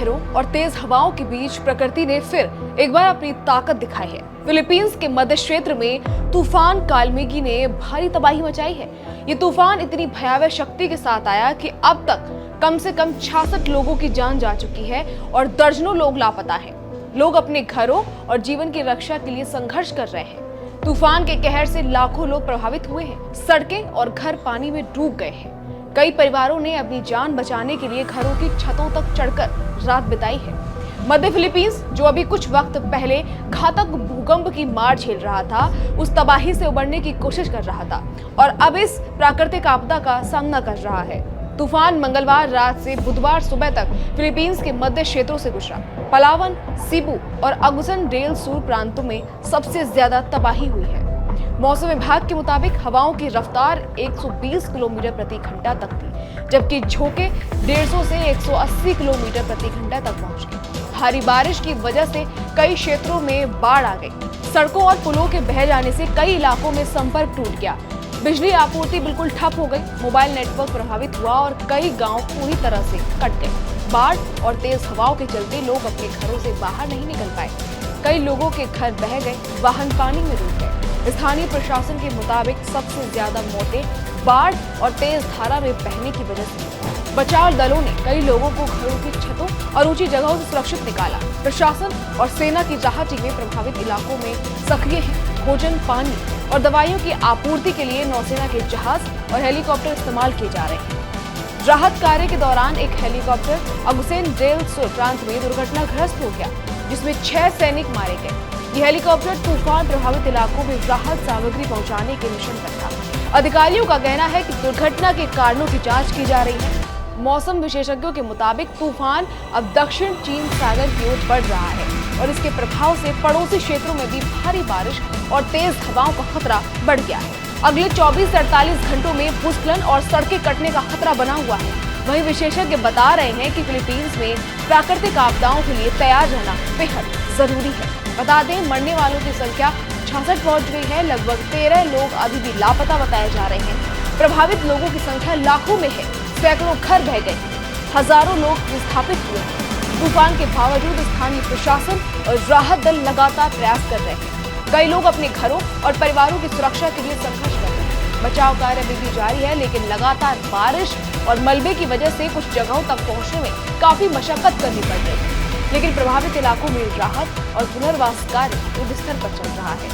लहरों और तेज हवाओं के बीच प्रकृति ने फिर एक बार अपनी ताकत दिखाई है। फिलीपींस के मध्य क्षेत्र में तूफान कालमेगी ने भारी तबाही मचाई है। ये तूफान इतनी भयावह शक्ति के साथ आया कि अब तक कम से कम 66 लोगों की जान जा चुकी है और दर्जनों लोग लापता हैं। लोग अपने घरों और जीवन की रक्षा के लिए संघर्ष कर रहे हैं। तूफान के कहर से लाखों लोग प्रभावित हुए हैं। सड़कें और घर पानी में डूब गए हैं। कई परिवारों ने अपनी जान बचाने के लिए घरों की छतों तक चढ़कर रात बिताई है। मध्य फिलीपींस, जो अभी कुछ वक्त पहले घातक भूकंप की मार झेल रहा था, उस तबाही से उबरने की कोशिश कर रहा था और अब इस प्राकृतिक आपदा का सामना कर रहा है। तूफान मंगलवार रात से बुधवार सुबह तक फिलीपींस के मध्य क्षेत्रों से गुजरा। पलावन, सीबू और अगुसन डेल सुर प्रांतों में सबसे ज्यादा तबाही हुई है। मौसम विभाग के मुताबिक हवाओं की रफ्तार 120 किलोमीटर प्रति घंटा तक थी, जबकि झोंके 150 से 180 किलोमीटर प्रति घंटा तक पहुंच गए। भारी बारिश की वजह से कई क्षेत्रों में बाढ़ आ गई। सड़कों और पुलों के बह जाने से कई इलाकों में संपर्क टूट गया। बिजली आपूर्ति बिल्कुल ठप हो गई। मोबाइल नेटवर्क प्रभावित हुआ और कई गांव पूरी तरह से कट गए। बाढ़ और तेज हवाओं के चलते लोग अपने घरों से बाहर नहीं निकल पाए। कई लोगों के घर बह गए, वाहन पानी में डूब गए। स्थानीय प्रशासन के मुताबिक सबसे ज्यादा मौतें बाढ़ और तेज धारा में बहने की वजह से। बचाव दलों ने कई लोगों को घरों की छतों और ऊंची जगहों से सुरक्षित निकाला। प्रशासन और सेना की राहत टीमें प्रभावित इलाकों में सक्रिय हैं। भोजन, पानी और दवाइयों की आपूर्ति के लिए नौसेना के जहाज और हेलीकॉप्टर इस्तेमाल किए जा रहे हैं। राहत कार्य के दौरान एक हेलीकॉप्टर अगुसेन डेल सुर प्रांत में दुर्घटनाग्रस्त हो गया, जिसमें 6 सैनिक मारे गए। यह हेलीकॉप्टर तूफान प्रभावित इलाकों में राहत सामग्री पहुंचाने के मिशन पर था। अधिकारियों का कहना है कि दुर्घटना के कारणों की जांच की जा रही है। मौसम विशेषज्ञों के मुताबिक तूफान अब दक्षिण चीन सागर की ओर बढ़ रहा है और इसके प्रभाव से पड़ोसी क्षेत्रों में भी भारी बारिश और तेज हवाओं का खतरा बढ़ गया है। अगले 24 से 48 घंटों में भूस्खलन और सड़कें कटने का खतरा बना हुआ है। वहीं विशेषज्ञ बता रहे हैं कि फिलीपींस में प्राकृतिक आपदाओं के लिए तैयार रहना बेहद जरूरी है। बता दें, मरने वालों की संख्या 66 पहुंच गई है। लगभग 13 लोग अभी भी लापता बताए जा रहे हैं। प्रभावित लोगों की संख्या लाखों में है। सैकड़ों घर बह गए, हजारों लोग विस्थापित हुए हैं। तूफान के बावजूद स्थानीय प्रशासन और राहत दल लगातार प्रयास कर रहे हैं। कई लोग अपने घरों और परिवारों की सुरक्षा के लिए संघर्ष कर रहे हैं। बचाव कार्य अभी भी जारी है, लेकिन लगातार बारिश और मलबे की वजह से कुछ जगहों तक पहुंचने में काफी मशक्कत करनी पड़ रही है। लेकिन प्रभावित इलाकों में राहत और पुनर्वास कार्य युद्धस्तर पर चल रहा है।